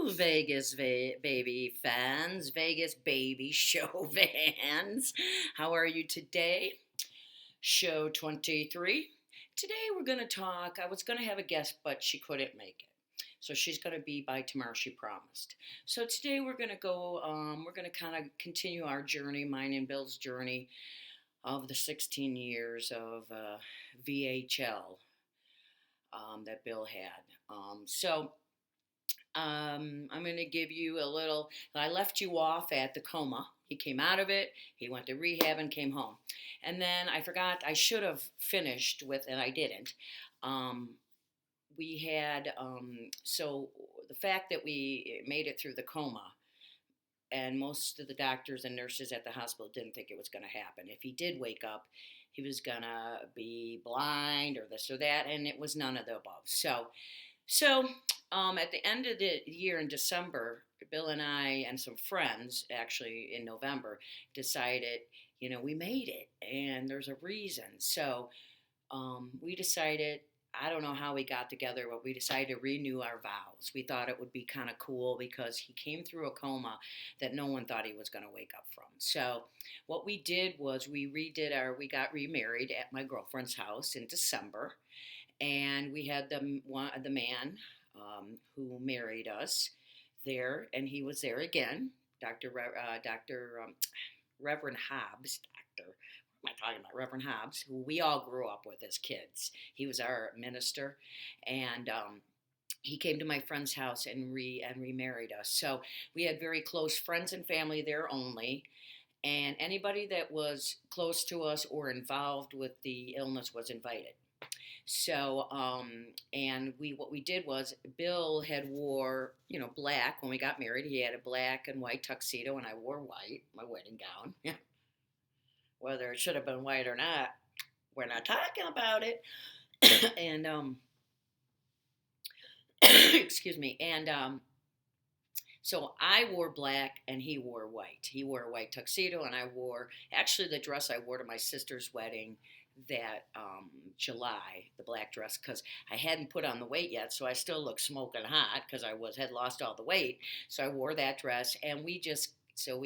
Vegas baby fans, Vegas baby show fans. How are you today? Show 23. Today we're going to talk. I was going to have a guest, but she couldn't make it. So she's going to be by tomorrow, she promised. So today we're going to go, we're going to kind of continue our journey, mine and Bill's journey of the 16 years of VHL that Bill had. I'm going to give you a little. I left you off at the coma. He came out of it. He went to rehab and came home. And then I forgot. I should have finished with, and I didn't. Um, we had so the fact that we made it through the coma, and most of the doctors and nurses at the hospital didn't think it was going to happen. If he did wake up, he was going to be blind or this or that, and it was none of the above. So, at the end of the year in December, Bill and I and some friends, actually in November, decided, we made it and there's a reason. So, we decided, I don't know how we got together, but we decided to renew our vows. We thought it would be kind of cool because he came through a coma that no one thought he was going to wake up from. So, what we did was we got remarried at my girlfriend's house in December, and we had the man who married us there, and he was there again, Dr. Reverend Hobbs, Doctor. What am I talking about? Reverend Hobbs, who we all grew up with as kids. He was our minister, and he came to my friend's house and remarried us. So we had very close friends and family there only. And anybody that was close to us or involved with the illness was invited. So, and what we did was Bill had wore, black when we got married. He had a black and white tuxedo, and I wore white, my wedding gown. Yeah. Whether it should have been white or not, we're not talking about it. And excuse me. And so I wore black, and he wore white. He wore a white tuxedo, and I wore actually the dress I wore to my sister's wedding that July, the black dress, because I hadn't put on the weight yet, so I still looked smoking hot because had lost all the weight. So I wore that dress, and we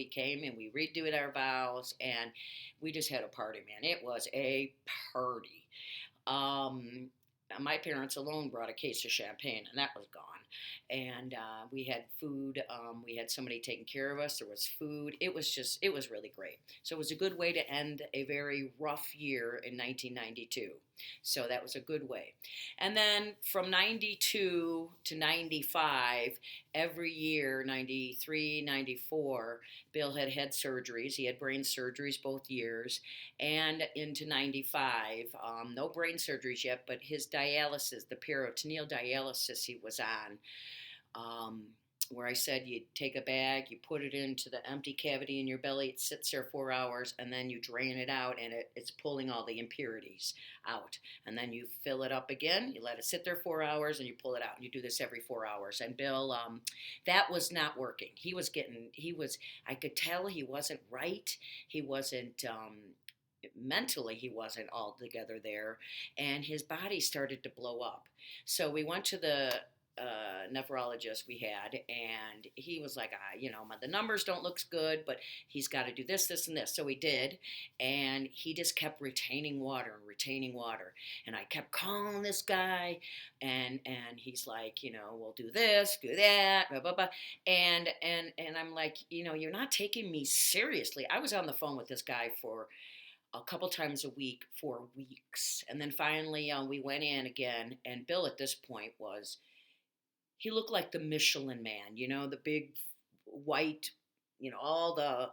came and we redid our vows, and we just had a party, man. It was a party. Um, my parents alone brought a case of champagne, and that was gone. And we had food. We had somebody taking care of us. There was food. It was really great. So it was a good way to end a very rough year in 1992. So that was a good way. And then from 92 to 95, every year, 93, 94, Bill had surgeries. He had brain surgeries both years. And into 95, no brain surgeries yet, but his dialysis, the peritoneal dialysis he was on, where I said you take a bag, you put it into the empty cavity in your belly, it sits there 4 hours, and then you drain it out, and it's pulling all the impurities out. And then you fill it up again, you let it sit there 4 hours, and you pull it out. And you do this every 4 hours. And Bill, that was not working. I could tell he wasn't right. He wasn't, mentally he wasn't all together there, and his body started to blow up. So we went to the nephrologist we had, and he was like, the numbers don't look good, but he's got to do this, this, and this. So he did, and he just kept retaining water and retaining water. And I kept calling this guy, and he's like, we'll do this, do that, blah, blah, blah. And I'm like, you're not taking me seriously. I was on the phone with this guy for a couple times a week for weeks. And then finally we went in again, and Bill at this point he looked like the Michelin Man, the big white, all the,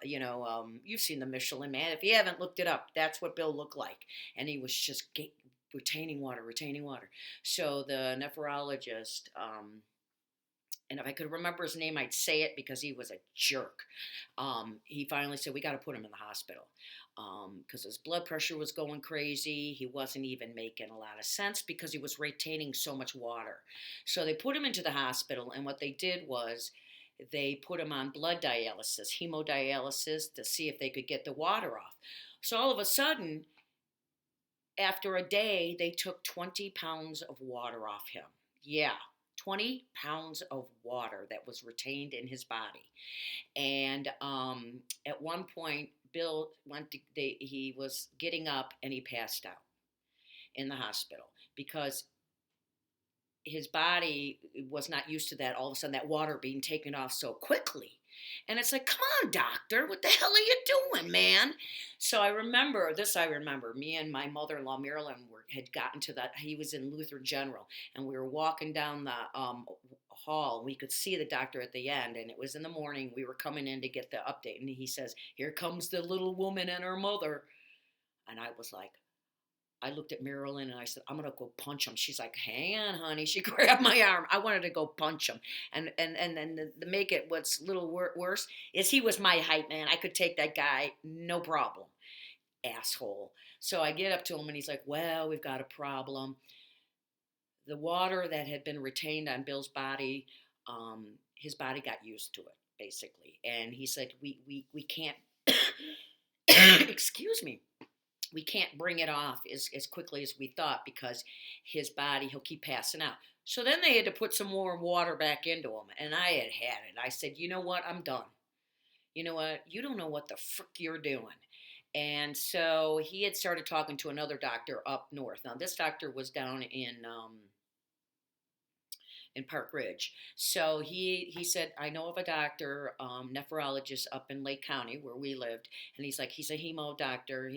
you've seen the Michelin Man. If you haven't looked it up, that's what Bill looked like. And he was just retaining water, retaining water. So the nephrologist, and if I could remember his name, I'd say it because he was a jerk. He finally said, we got to put him in the hospital because his blood pressure was going crazy. He wasn't even making a lot of sense because he was retaining so much water. So they put him into the hospital, and what they did was they put him on blood dialysis, hemodialysis, to see if they could get the water off. So all of a sudden, after a day, they took 20 pounds of water off him. Yeah. 20 pounds of water that was retained in his body. And at one point, Bill he was getting up and he passed out in the hospital because his body was not used to that, all of a sudden that water being taken off so quickly. And it's like, come on, doctor, what the hell are you doing, man? So I remember me and my mother-in-law Marilyn had gotten to that. He was in Lutheran General, and we were walking down the hall. We could see the doctor at the end, and it was in the morning. We were coming in to get the update, and he says, here comes the little woman and her mother. And I was like, I looked at Marilyn and I said, I'm going to go punch him. She's like, hang on, honey. She grabbed my arm. I wanted to go punch him. And then to make it what's a little worse is he was my height, man. I could take that guy, no problem. Asshole. So I get up to him and he's like, well, we've got a problem. The water that had been retained on Bill's body, his body got used to it, basically. And he said, we can't, excuse me, we can't bring it off as quickly as we thought because his body, he'll keep passing out. So then they had to put some more water back into him. And I had it. I said, you know what? I'm done. You know what? You don't know what the frick you're doing. And so he had started talking to another doctor up north. Now, this doctor was down in Park Ridge. So he said, I know of a doctor, nephrologist up in Lake County where we lived, and he's like, he's a hemo doctor,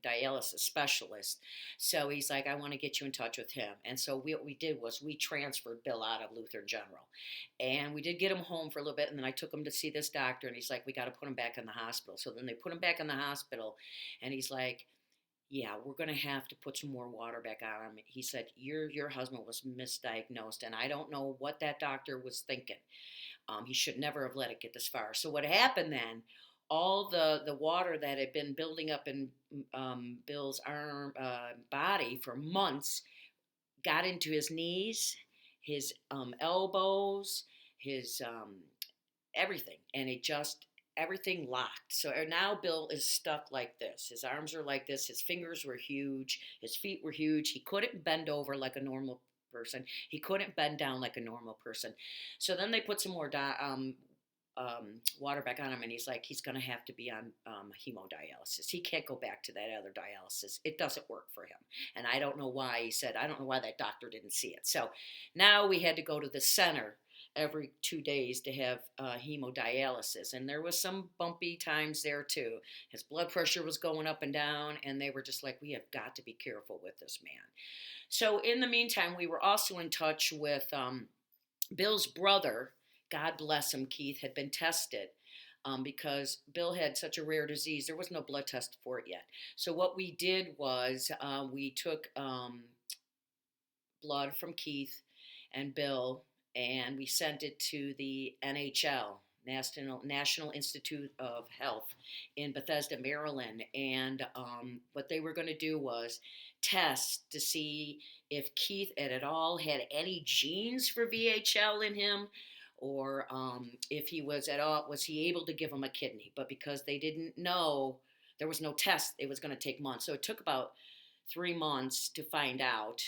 dialysis specialist. So he's like, I want to get you in touch with him. And so what we did was we transferred Bill out of Lutheran General, and we did get him home for a little bit, and then I took him to see this doctor, and he's like, we got to put him back in the hospital. So then they put him back in the hospital, and he's like, yeah, we're going to have to put some more water back on him. He said, your husband was misdiagnosed, and I don't know what that doctor was thinking. He should never have let it get this far. So what happened then, all the water that had been building up in Bill's body for months got into his knees, his elbows, his everything, and everything locked. So now Bill is stuck like this. His arms are like this. His fingers were huge. His feet were huge. He couldn't bend over like a normal person. He couldn't bend down like a normal person. So then they put some more water back on him, and he's like, he's going to have to be on hemodialysis. He can't go back to that other dialysis. It doesn't work for him. And I don't know why. He said, I don't know why that doctor didn't see it. So now we had to go to the center every 2 days to have hemodialysis. And there was some bumpy times there too. His blood pressure was going up and down, and they were just like, we have got to be careful with this man. So in the meantime, we were also in touch with Bill's brother. God bless him, Keith, had been tested because Bill had such a rare disease. There was no blood test for it yet. So what we did was we took blood from Keith and Bill, and we sent it to the NHL, National Institute of Health in Bethesda, Maryland. And what they were going to do was test to see if Keith at all had any genes for VHL in him, or if he was he able to give him a kidney. But because they didn't know, there was no test, it was going to take months. So it took about 3 months to find out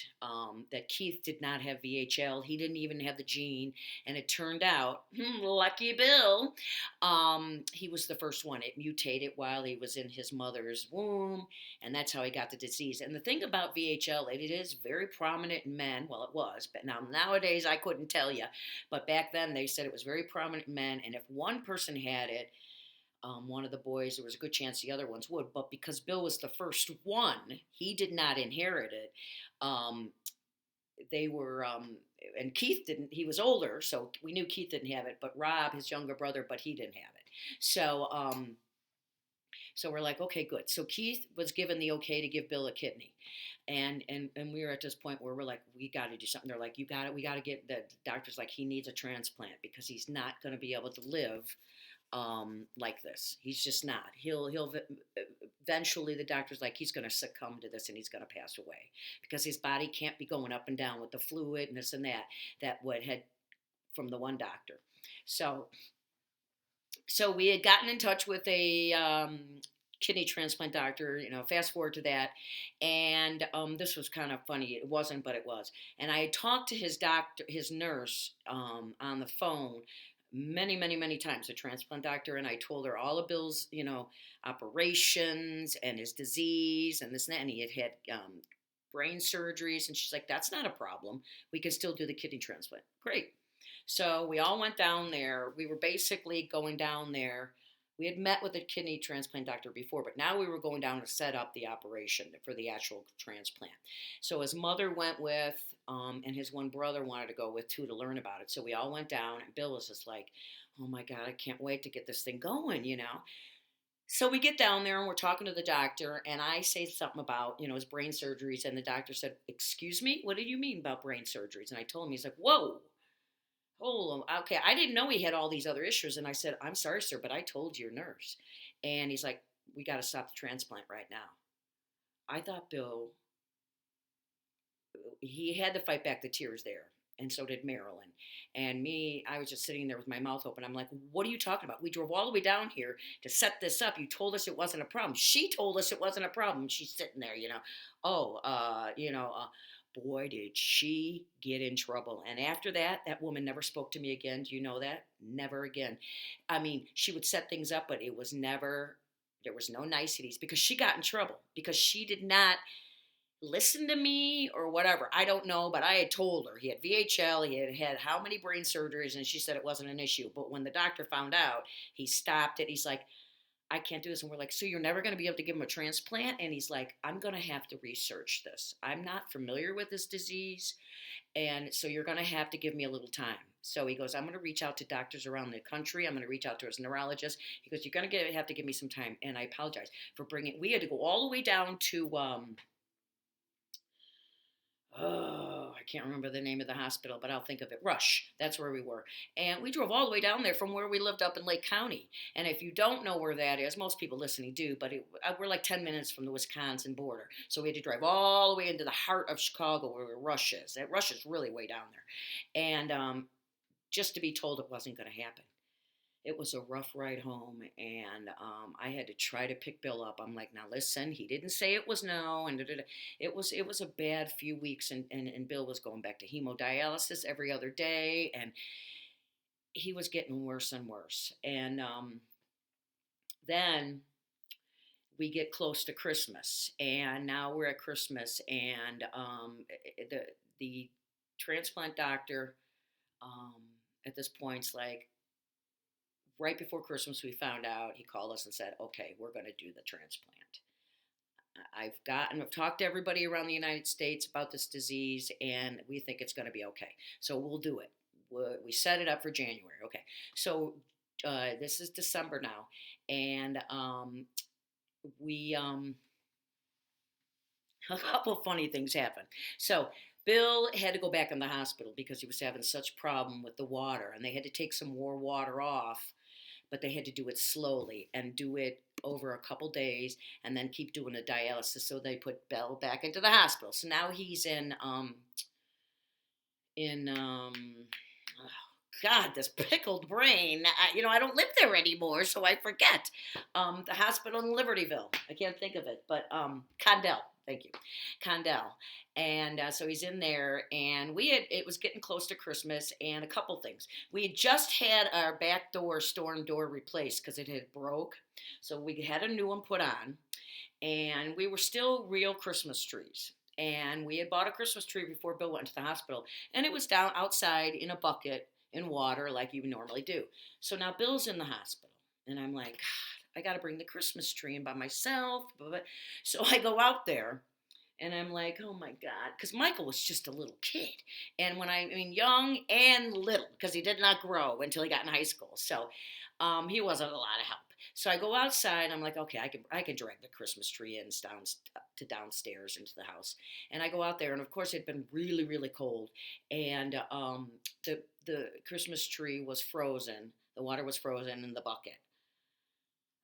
that Keith did not have VHL. He didn't even have the gene. And it turned out, lucky Bill, he was the first one. It mutated while he was in his mother's womb, and that's how he got the disease. And the thing about VHL, it is very prominent in men. Well, it was, but nowadays I couldn't tell you. But back then they said it was very prominent in men, and if one person had it, one of the boys, there was a good chance the other ones would, but because Bill was the first one, he did not inherit it. They were, and Keith didn't, he was older, so we knew Keith didn't have it, but Rob, his younger brother, but he didn't have it. So we're like, okay, good. So Keith was given the okay to give Bill a kidney. And we were at this point where we're like, we got to do something. They're like, we got to get, the doctor's like, he needs a transplant because he's not going to be able to live like this. He's just not. He'll eventually, the doctor's like, he's going to succumb to this and he's going to pass away because his body can't be going up and down with the fluid and this and that what had from the one doctor. So we had gotten in touch with a kidney transplant doctor. Fast forward to that, and this was kind of funny. It wasn't, but it was. And I had talked to his doctor, his nurse, on the phone many, many, many times, the transplant doctor, and I told her all of Bill's, operations and his disease and this and that, and he had brain surgeries, and she's like, "That's not a problem. We can still do the kidney transplant." Great. So we all went down there. We were basically going down there. We had met with a kidney transplant doctor before, but now we were going down to set up the operation for the actual transplant. So his mother went with, and his one brother wanted to go with too to learn about it. So we all went down, and Bill was just like, "Oh my God, I can't wait to get this thing going. So we get down there and we're talking to the doctor, and I say something about, his brain surgeries, and the doctor said, "Excuse me, what do you mean about brain surgeries?" And I told him, he's like, "Whoa. Oh, okay. I didn't know he had all these other issues." And I said, "I'm sorry, sir, but I told your nurse." And he's like, "We got to stop the transplant right now." I thought Bill, he had to fight back the tears there. And so did Marilyn. And me, I was just sitting there with my mouth open. I'm like, "What are you talking about? We drove all the way down here to set this up. You told us it wasn't a problem." She told us it wasn't a problem. She's sitting there. Oh, boy, did she get in trouble. And after that, that woman never spoke to me again. Do you know that? Never again. I mean, she would set things up, but it was never, there was no niceties because she got in trouble because she did not listen to me or whatever. I don't know, but I had told her he had VHL, he had had how many brain surgeries, and she said it wasn't an issue. But when the doctor found out, he stopped it. He's like, "I can't do this." And we're like, "So you're never going to be able to give him a transplant?" And he's like, "I'm going to have to research this. I'm not familiar with this disease. And so you're going to have to give me a little time." So he goes, "I'm going to reach out to doctors around the country. I'm going to reach out to his neurologist." He goes, "You're going to have to give me some time." And I apologize for bringing, we had to go all the way down to, oh, I can't remember the name of the hospital, but I'll think of it. Rush. That's where we were. And we drove all the way down there from where we lived up in Lake County. And if you don't know where that is, most people listening do, but we're like 10 minutes from the Wisconsin border. So we had to drive all the way into the heart of Chicago where Rush is. That Rush is really way down there. And just to be told it wasn't going to happen. It was a rough ride home, and I had to try to pick Bill up. I'm like, "Now listen, he didn't say it was no," and da-da-da. It was a bad few weeks, and Bill was going back to hemodialysis every other day, and he was getting worse and worse. And then we get close to Christmas, and now we're at Christmas, and the transplant doctor um, at this point's like, right before Christmas, we found out. He called us and said, "Okay, we're going to do the transplant." I've talked to everybody around the United States about this disease, and we think it's going to be okay. So we'll do it. We set it up for January. Okay. So this is December now, and we a couple funny things happened. So Bill had to go back in the hospital because he was having such problem with the water, and they had to take some more water off, but they had to do it slowly and do it over a couple days and then keep doing the dialysis. So they put Bill back into the hospital. So now he's in oh, God, this pickled brain. I don't live there anymore, so I forget. The hospital in Libertyville. I can't think of it, but Condell. Thank you, Condell. And so he's in there, and it was getting close to Christmas, and a couple things. We had just had our back door, storm door replaced because it had broke. So we had a new one put on, and we were still real Christmas trees. And we had bought a Christmas tree before Bill went to the hospital, and it was down outside in a bucket in water like you normally do. So now Bill's in the hospital, and I'm like, "God, I got to bring the Christmas tree in by myself." So I go out there, and I'm like, "Oh my God," because Michael was just a little kid, and when I mean young and little, because he did not grow until he got in high school, so he wasn't a lot of help. So I go outside. I'm like, "Okay, I can drag the Christmas tree in to downstairs into the house." And I go out there, and of course it had been really really cold, and the Christmas tree was frozen. The water was frozen in the bucket.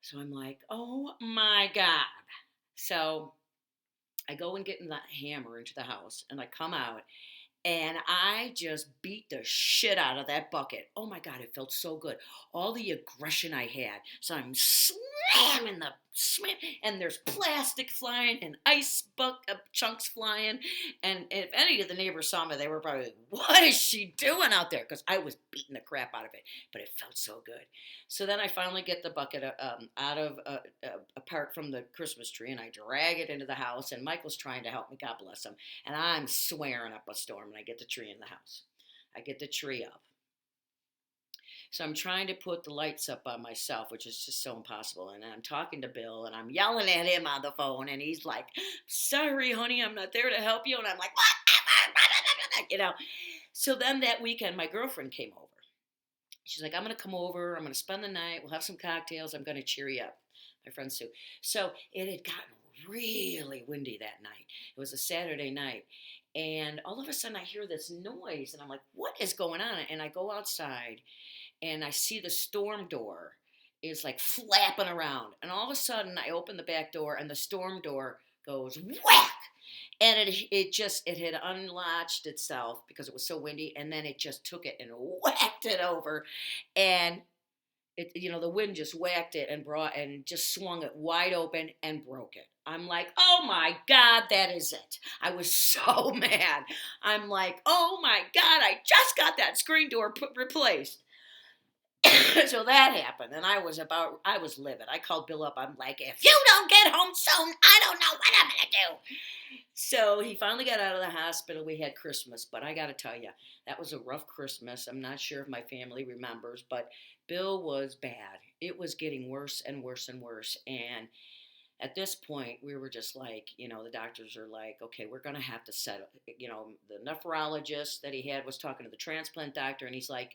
So I'm like, "Oh my God!" So I go and get in the hammer into the house, and I come out, And I just beat the shit out of that bucket. Oh my God, it felt so good. All the aggression I had. So I'm slamming the slam, and there's plastic flying and chunks flying. And if any of the neighbors saw me, they were probably like, what is she doing out there? Because I was beating the crap out of it, but it felt so good. So then I finally get the bucket out of apart from the Christmas tree, and I drag it into the house. And Michael's trying to help me, God bless him. And I'm swearing up a storm, and I get the tree in the house. I get the tree up. So I'm trying to put the lights up by myself, which is just so impossible. And I'm talking to Bill, and I'm yelling at him on the phone, and he's like, "Sorry, honey, I'm not there to help you." And I'm like, "What?" You know. So then that weekend, my girlfriend came over. She's like, "I'm going to come over. I'm going to spend the night. We'll have some cocktails. I'm going to cheer you up." My friend Sue. So it had gotten really windy that night. It was a Saturday night. And all of a sudden, I hear this noise, and I'm like, "What is going on?" And I go outside, and I see the storm door is like flapping around. And all of a sudden, I open the back door, and the storm door goes whack. And it had unlatched itself because it was so windy, and then it just took it and whacked it over, and the wind just whacked it and just swung it wide open and broke it. I'm like, oh my God, that is it. I was so mad. I'm like, oh my God, I just got that screen door replaced. So that happened, and I was livid. I called Bill up. I'm like, if you don't get home soon, I don't know what I'm gonna do. So he finally got out of the hospital. We had Christmas, but I got to tell you, that was a rough Christmas. I'm not sure if my family remembers, but Bill was bad. It was getting worse and worse and worse, and at this point, we were just like, the doctors are like, okay, we're going to have to settle. The nephrologist that he had was talking to the transplant doctor, and he's like,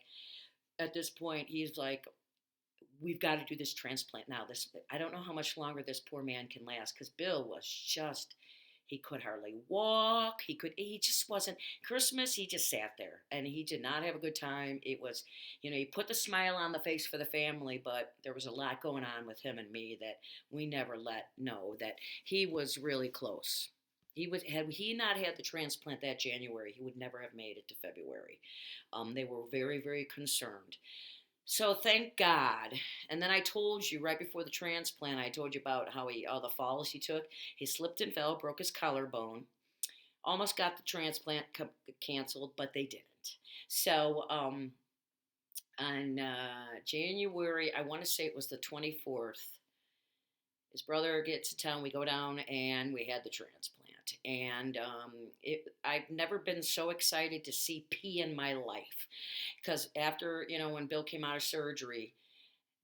at this point, he's like, we've got to do this transplant now. I don't know how much longer this poor man can last, because Bill was just, he could hardly walk. He just wasn't. Christmas, he just sat there, and he did not have a good time. It was, he put the smile on the face for the family, but there was a lot going on with him and me that we never let know that he was really close. Had he not had the transplant that January, he would never have made it to February. They were very, very concerned. So thank God. And then I told you right before the transplant, I told you about how all the falls he took. He slipped and fell, broke his collarbone. Almost got the transplant canceled, but they didn't. So on January, I want to say it was the 24th, his brother gets to town. We go down and we had the transplant. And I've never been so excited to see P in my life, because after when Bill came out of surgery,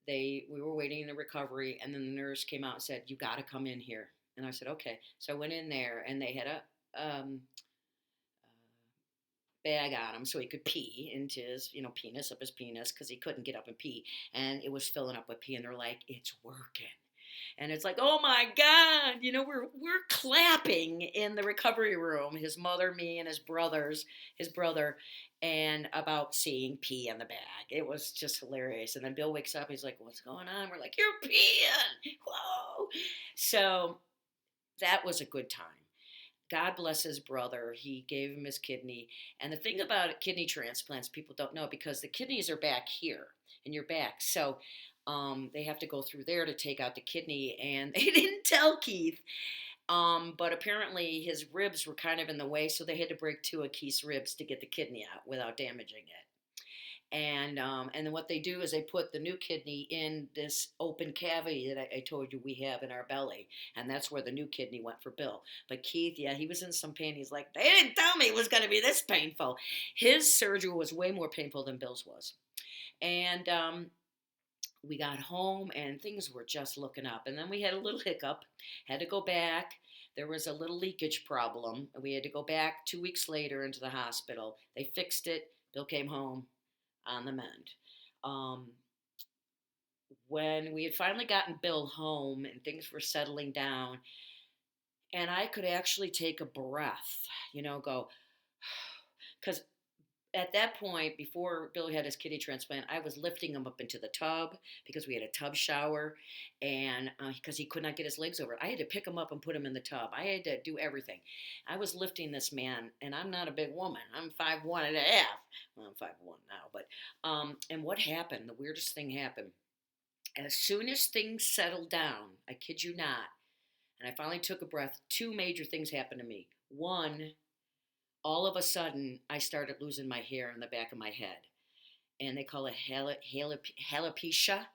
we were waiting in the recovery, and then the nurse came out and said, "You got to come in here." And I said, "Okay." So I went in there, and they had a bag on him so he could pee into his penis, up his penis, because he couldn't get up and pee, and it was filling up with pee. And they're like, "It's working." And it's like, oh my God, we're clapping in the recovery room, his mother, me, and his brother, and about seeing pee in the bag. It was just hilarious. And then Bill wakes up, he's like, "What's going on?" We're like, "You're peeing." Whoa. So that was a good time. God bless his brother. He gave him his kidney. And the thing about kidney transplants, people don't know, because the kidneys are back here in your back. So they have to go through there to take out the kidney. And they didn't tell Keith. But apparently his ribs were kind of in the way. So they had to break two of Keith's ribs to get the kidney out without damaging it. And then what they do is they put the new kidney in this open cavity that I told you we have in our belly, and that's where the new kidney went for Bill. But Keith, yeah, he was in some pain. He's like, "They didn't tell me it was going to be this painful." His surgery was way more painful than Bill's was, and we got home and things were just looking up. And then we had a little hiccup, had to go back. There was a little leakage problem. We had to go back 2 weeks later into the hospital. They fixed it. Bill came home on the mend. Um, when we had finally gotten Bill home and things were settling down, and I could actually take a breath, go, because at that point, before Billy had his kidney transplant, I was lifting him up into the tub because we had a tub shower, and because he could not get his legs over, I had to pick him up and put him in the tub. I had to do everything. I was lifting this man, and I'm not a big woman. I'm 5'1" and a half. Well, I'm 5'1" now, but and what happened? The weirdest thing happened. As soon as things settled down, I kid you not, and I finally took a breath, two major things happened to me. One, all of a sudden, I started losing my hair in the back of my head. And they call it alopecia.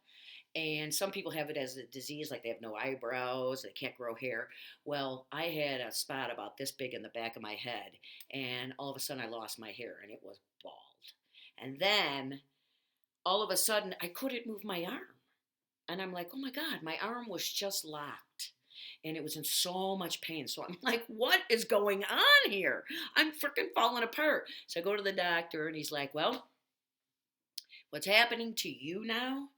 And some people have it as a disease, like they have no eyebrows, they can't grow hair. Well, I had a spot about this big in the back of my head, and all of a sudden I lost my hair, and it was bald. And then all of a sudden I couldn't move my arm. And I'm like, oh my God, my arm was just locked. And it was in so much pain. So I'm like, what is going on here? I'm freaking falling apart. So I go to the doctor, and he's like, well, what's happening to you now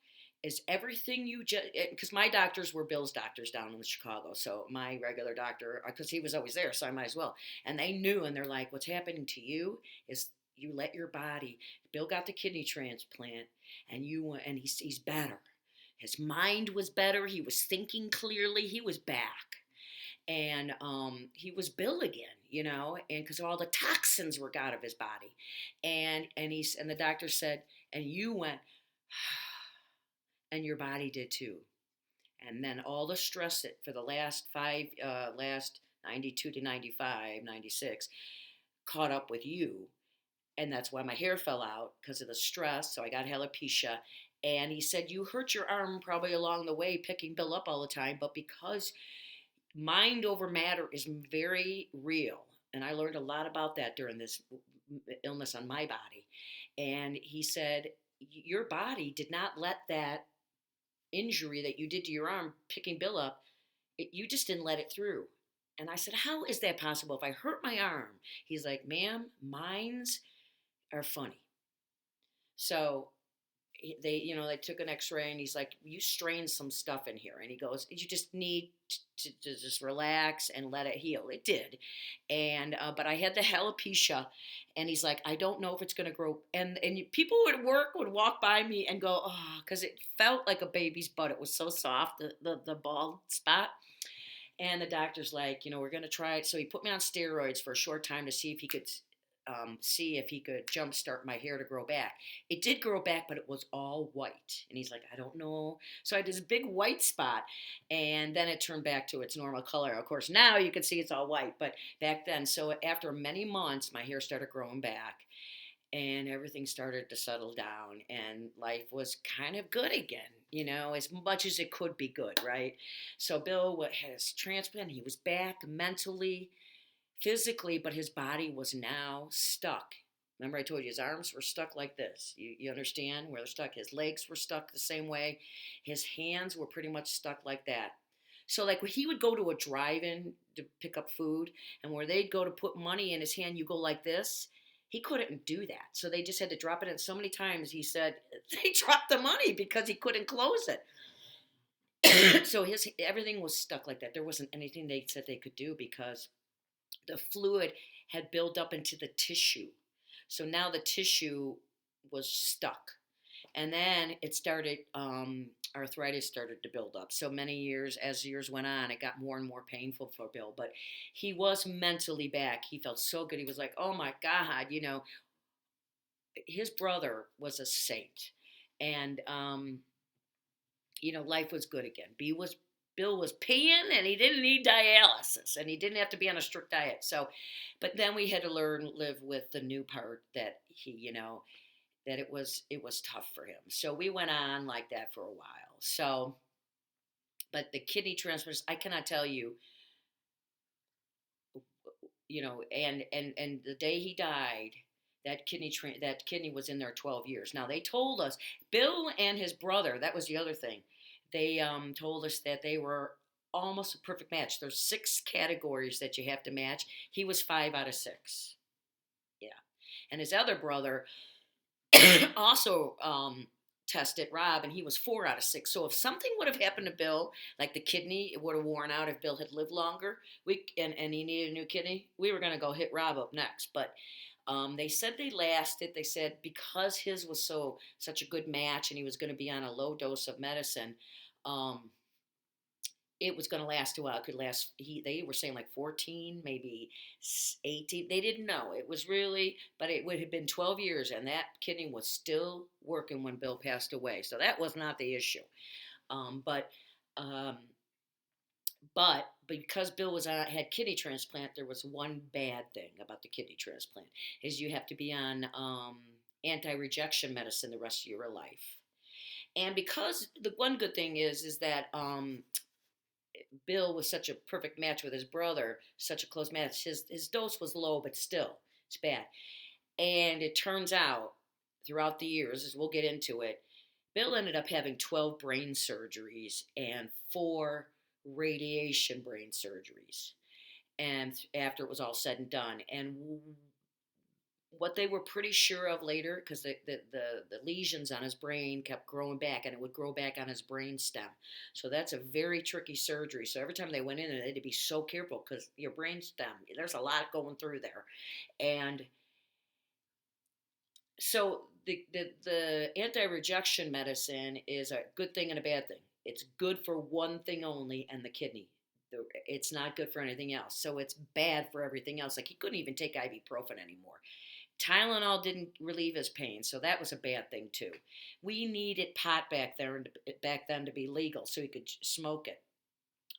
is everything you just, because my doctors were Bill's doctors down in Chicago. So my regular doctor, because he was always there, so I might as well. And they knew, and they're like, what's happening to you is you let your body, Bill got the kidney transplant, and he's better. His mind was better. He was thinking clearly. He was back. And he was Bill again, and because all the toxins were out of his body. And the doctor said, and you went, and your body did too. And then all the stress that for the last 92 to 95, 96, caught up with you. And that's why my hair fell out, because of the stress. So I got alopecia. And he said, you hurt your arm probably along the way picking Bill up all the time, but because mind over matter is very real. And I learned a lot about that during this illness on my body. And he said, your body did not let that injury that you did to your arm picking Bill up, you just didn't let it through. And I said, how is that possible? If I hurt my arm, he's like, ma'am, minds are funny. So they took an x-ray, and he's like, you strained some stuff in here. And he goes, you just need to just relax and let it heal. It did. And but I had the alopecia, and he's like, I don't know if it's going to grow. And people at work would walk by me and go, oh, because it felt like a baby's butt. It was so soft, the bald spot. And the doctor's like, we're going to try it. So he put me on steroids for a short time to see if he could jumpstart my hair to grow back. It did grow back, but it was all white. And he's like, I don't know. So I had this big white spot, and then it turned back to its normal color. Of course, now you can see it's all white, but back then, so after many months, my hair started growing back, and everything started to settle down, and life was kind of good again, as much as it could be good, right? So Bill had his transplant. He was back mentally, physically, but his body was now stuck. Remember, I told you his arms were stuck like this. You understand where they're stuck? His legs were stuck the same way. His hands were pretty much stuck like that. So, like, when he would go to a drive-in to pick up food, and where they'd go to put money in his hand, you go like this. He couldn't do that. So they just had to drop it in so many times. He said they dropped the money because he couldn't close it. So everything was stuck like that. There wasn't anything they said they could do because the fluid had built up into the tissue. So now the tissue was stuck. And then it started, arthritis started to build up. So as years went on, it got more and more painful for Bill. But he was mentally back. He felt so good. He was like, oh my God, his brother was a saint. And, life was good again. Bill was peeing, and he didn't need dialysis, and he didn't have to be on a strict diet. So, but then we had to live with the new part that that it was tough for him. So we went on like that for a while. So, but the kidney transplants, I cannot tell you, and the day he died, that kidney was in there 12 years. Now they told us, Bill and his brother, that was the other thing. They told us that they were almost a perfect match. There's 6 categories that you have to match. He was 5 out of 6. Yeah. And his other brother also tested, Rob, and he was 4 out of 6. So if something would have happened to Bill, like the kidney, it would have worn out if Bill had lived longer, and he needed a new kidney, we were going to go hit Rob up next. But They said they lasted. They said because his was such a good match, and he was going to be on a low dose of medicine. Um, it was going to last a while. It could last. They were saying like 14, maybe 18. They didn't know. It was really, but it would have been 12 years, and that kidney was still working when Bill passed away. So that was not the issue. Um, but um, but because Bill had kidney transplant, there was one bad thing about the kidney transplant is you have to be on anti-rejection medicine the rest of your life. And because the one good thing is that Bill was such a perfect match with his brother, such a close match. His dose was low, but still, it's bad. And it turns out, throughout the years, as we'll get into it, Bill ended up having 12 brain surgeries and 4 radiation brain surgeries. And after it was all said and done, and what they were pretty sure of later, because the lesions on his brain kept growing back, and it would grow back on his brain stem. So that's a very tricky surgery. So every time they went in, they had to be so careful because your brain stem, there's a lot going through there. And so the anti-rejection medicine is a good thing and a bad thing. It's good for one thing only, and the kidney. It's not good for anything else. So it's bad for everything else. Like he couldn't even take ibuprofen anymore. Tylenol didn't relieve his pain, so that was a bad thing too. We needed pot back then to be legal, so he could smoke it.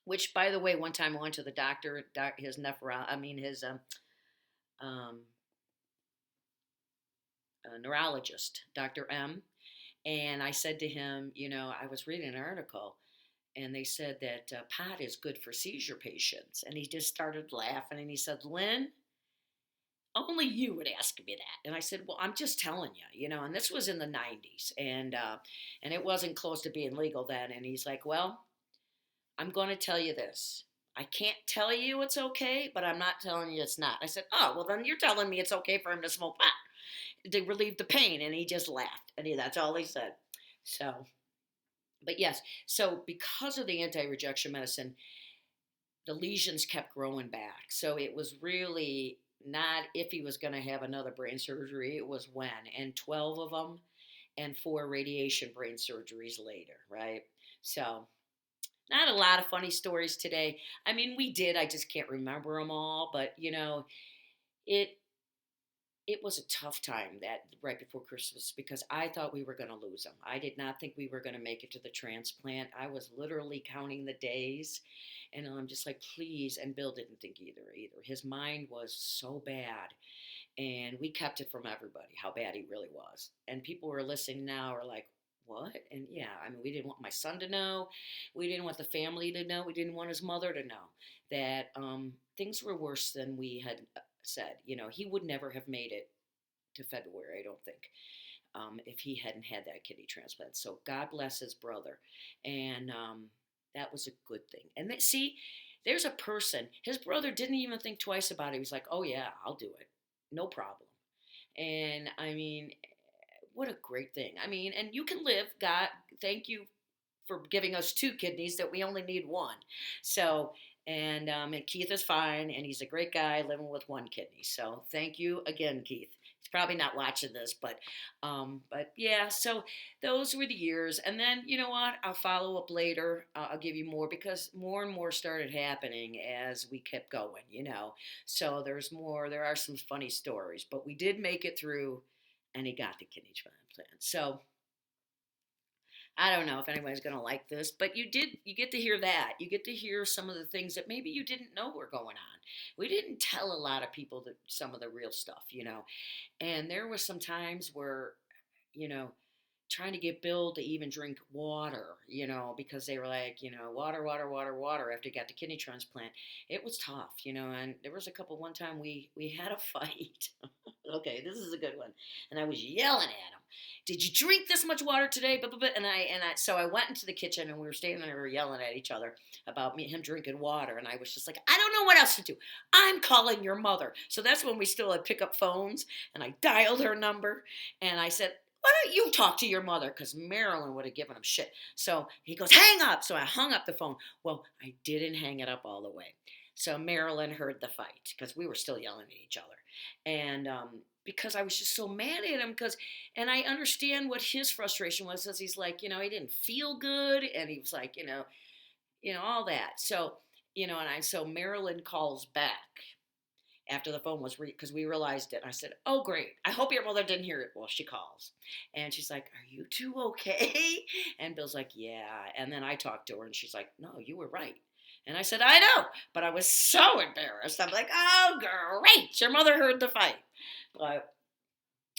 Which, by the way, one time I went to the doctor, his neurologist, Dr. M, and I said to him, I was reading an article, and they said that pot is good for seizure patients, and he just started laughing, and he said, "Lynn, only you would ask me that." And I said, "Well, I'm just telling you, and this was in the 90s, and it wasn't close to being legal then." And he's like, "Well, I'm going to tell you this. I can't tell you it's okay, but I'm not telling you it's not." I said, "Oh, well, then you're telling me it's okay for him to smoke pot to relieve the pain." And he just laughed, and that's all he said. So, but yes, so because of the anti-rejection medicine, the lesions kept growing back. So it was really not if he was going to have another brain surgery, it was when, and 12 of them, and 4 radiation brain surgeries later, right? So, not a lot of funny stories today. I mean, we did, I just can't remember them all, but it it was a tough time that right before Christmas because I thought we were going to lose him. I did not think we were going to make it to the transplant. I was literally counting the days, and I'm just like, please. And Bill didn't think either. His mind was so bad, and we kept it from everybody how bad he really was. And people who are listening now are like, what? And yeah, I mean, we didn't want my son to know. We didn't want the family to know. We didn't want his mother to know that things were worse than we had said. He would never have made it to February, I don't think, if he hadn't had that kidney transplant. So God bless his brother. And that was a good thing. And see, there's a person, his brother didn't even think twice about it. He was like, oh, yeah, I'll do it. No problem. And I mean, what a great thing. I mean, and you can live. God, thank you for giving us 2 kidneys that we only need one. So, and Keith is fine, and he's a great guy living with 1 kidney. So thank you again, Keith. He's probably not watching this, but yeah. So those were the years, and then you know what? I'll follow up later. I'll give you more because more and more started happening as we kept going. So there's more. There are some funny stories, but we did make it through, and he got the kidney transplant. So I don't know if anybody's going to like this, but you get to hear that. You get to hear some of the things that maybe you didn't know were going on. We didn't tell a lot of people some of the real stuff. And there was some times where, you know, trying to get Bill to even drink water, because they were like, water, water, water, water after he got the kidney transplant. It was tough, and there was a couple one time we had a fight. Okay, this is a good one. And I was yelling at him. Did you drink this much water today? So I went into the kitchen and we were standing there yelling at each other about him drinking water. And I was just like, I don't know what else to do. I'm calling your mother. So that's when we still had pick up phones, and I dialed her number and I said, why don't you talk to your mother? Because Marilyn would have given him shit. So he goes, hang up. So I hung up the phone. Well, I didn't hang it up all the way. So Marilyn heard the fight because we were still yelling at each other. And because I was just so mad at him. And I understand what his frustration was, as he's like, he didn't feel good, and he was like, all that. So, so Marilyn calls back after the phone was because we realized it. I said, "Oh, great! I hope your mother didn't hear it." Well, she calls, and she's like, "Are you two okay?" And Bill's like, "Yeah." And then I talked to her, and she's like, "No, you were right." And I said, "I know," but I was so embarrassed. I'm like, "Oh, great! Your mother heard the fight," but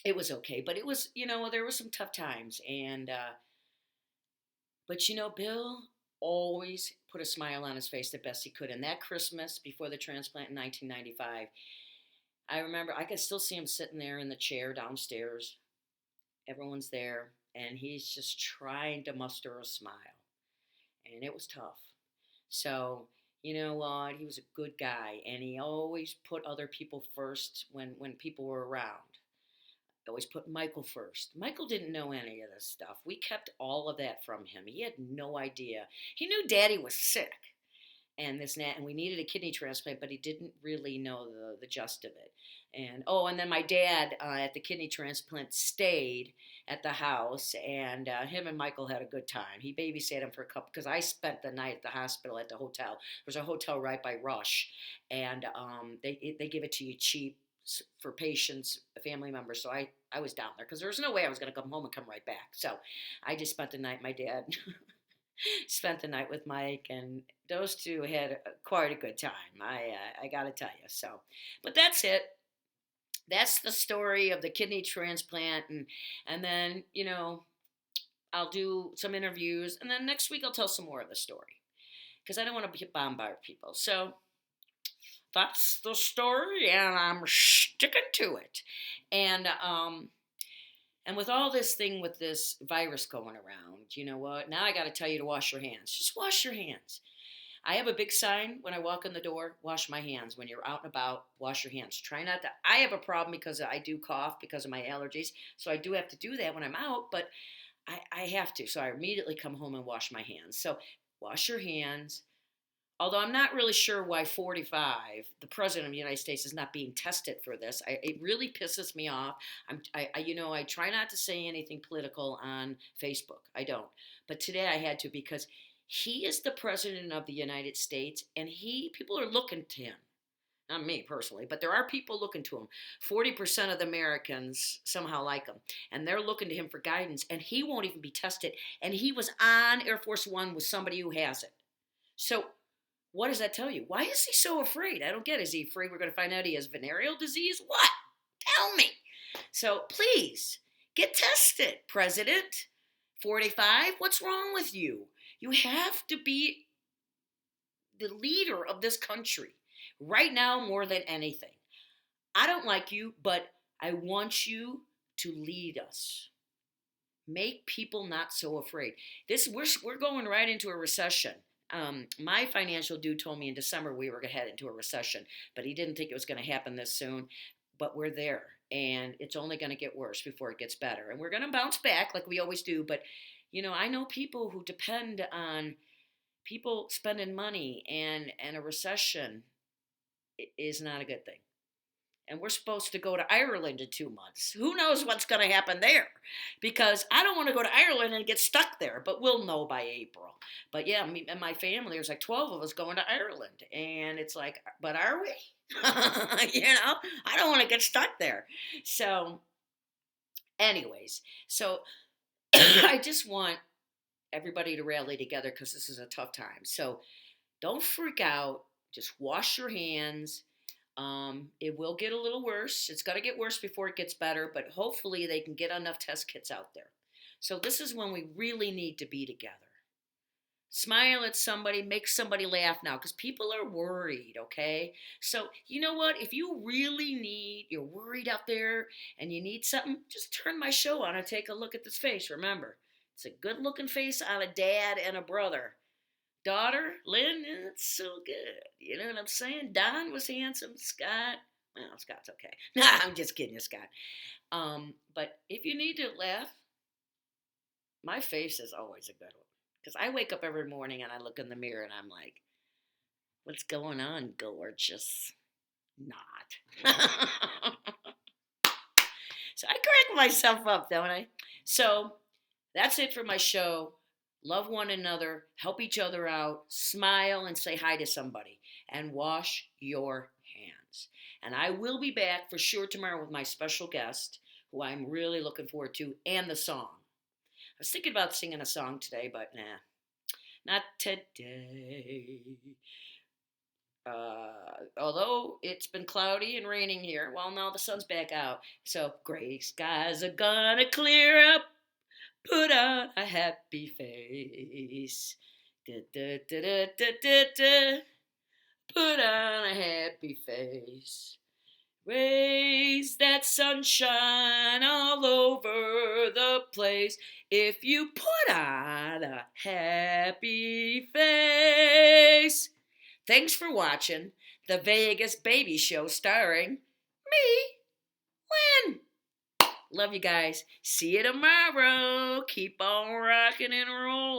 it was okay. But it was, there were some tough times, and but Bill always put a smile on his face the best he could. And that Christmas before the transplant in 1995. I remember I could still see him sitting there in the chair downstairs. Everyone's there, and he's just trying to muster a smile. And it was tough. So, you know what? He was a good guy, and he always put other people first when people were around. He always put Michael first. Michael didn't know any of this stuff. We kept all of that from him. He had no idea. He knew Daddy was sick and this and that, and we needed a kidney transplant, but he didn't really know the gist of it. And then my dad at the kidney transplant stayed at the house, and him and Michael had a good time. He babysat him for a couple, because I spent the night at the hospital at the hotel. There's a hotel right by Rush, and they give it to you cheap for patients, family members. So I was down there because there was no way I was going to come home and come right back. So I just spent the night. My dad spent the night with Mike, and those two had quite a good time. I got to tell you. So, but that's it. That's the story of the kidney transplant, and then I'll do some interviews, and then next week I'll tell some more of the story because I don't want to bombard people. So that's the story, and I'm sticking to it. And with all this thing with this virus going around, you know what? Now I got to tell you to wash your hands. Just wash your hands. I have a big sign when I walk in the door, wash my hands. When you're out and about, wash your hands. Try not to. I have a problem because I do cough because of my allergies. So I do have to do that when I'm out, but I have to. So I immediately come home and wash my hands. So wash your hands. Although I'm not really sure why 45, the president of the United States, is not being tested for this. It really pisses me off. I try not to say anything political on Facebook. I don't. But today I had to, because he is the president of the United States, and people are looking to him. Not me personally, but there are people looking to him. 40% of the Americans somehow like him, and they're looking to him for guidance, and he won't even be tested. And he was on Air Force One with somebody who has it. So what does that tell you? Why is he so afraid? I don't get it. Is he afraid we're going to find out he has venereal disease? What? Tell me. So please, get tested, President. 45, what's wrong with you? You have to be the leader of this country right now more than anything. I don't like you, but I want you to lead us. Make people not so afraid. We're going right into a recession. My financial dude told me in December we were going to head into a recession, but he didn't think it was going to happen this soon. But we're there, and it's only going to get worse before it gets better. And we're going to bounce back like we always do. But, I know people who depend on people spending money, and a recession is not a good thing. And we're supposed to go to Ireland in 2 months. Who knows what's going to happen there? Because I don't want to go to Ireland and get stuck there, but we'll know by April. But yeah, me and my family, there's like 12 of us going to Ireland. And it's like, but are we? I don't want to get stuck there. So, anyways, I just want everybody to rally together because this is a tough time. So don't freak out. Just wash your hands. It will get a little worse. It's got to get worse before it gets better, but hopefully they can get enough test kits out there. So this is when we really need to be together. Smile at somebody, make somebody laugh now, because people are worried, okay? So you know what? If you're worried out there and you need something, just turn my show on and take a look at this face. Remember, it's a good looking face on a dad and a brother. Daughter, Lynn, it's so good. You know what I'm saying? Don was handsome. Scott, well, Scott's okay. Nah, I'm just kidding you, Scott. But if you need to laugh, my face is always a good one. Because I wake up every morning and I look in the mirror and I'm like, what's going on, gorgeous? Not. So I crack myself up, don't I? So that's it for my show. Love one another, help each other out, smile and say hi to somebody, and wash your hands. And I will be back for sure tomorrow with my special guest, who I'm really looking forward to, and the song. I was thinking about singing a song today, but nah, not today. Although it's been cloudy and raining here, well, now the sun's back out. So gray skies are gonna clear up. Put on a happy face. Da, da, da, da, da, da, da. Put on a happy face. Raise that sunshine all over the place. If you put on a happy face. Thanks for watching the Vegas Baby Show starring me, Lynn. Love you guys. See you tomorrow. Keep on rocking and rolling.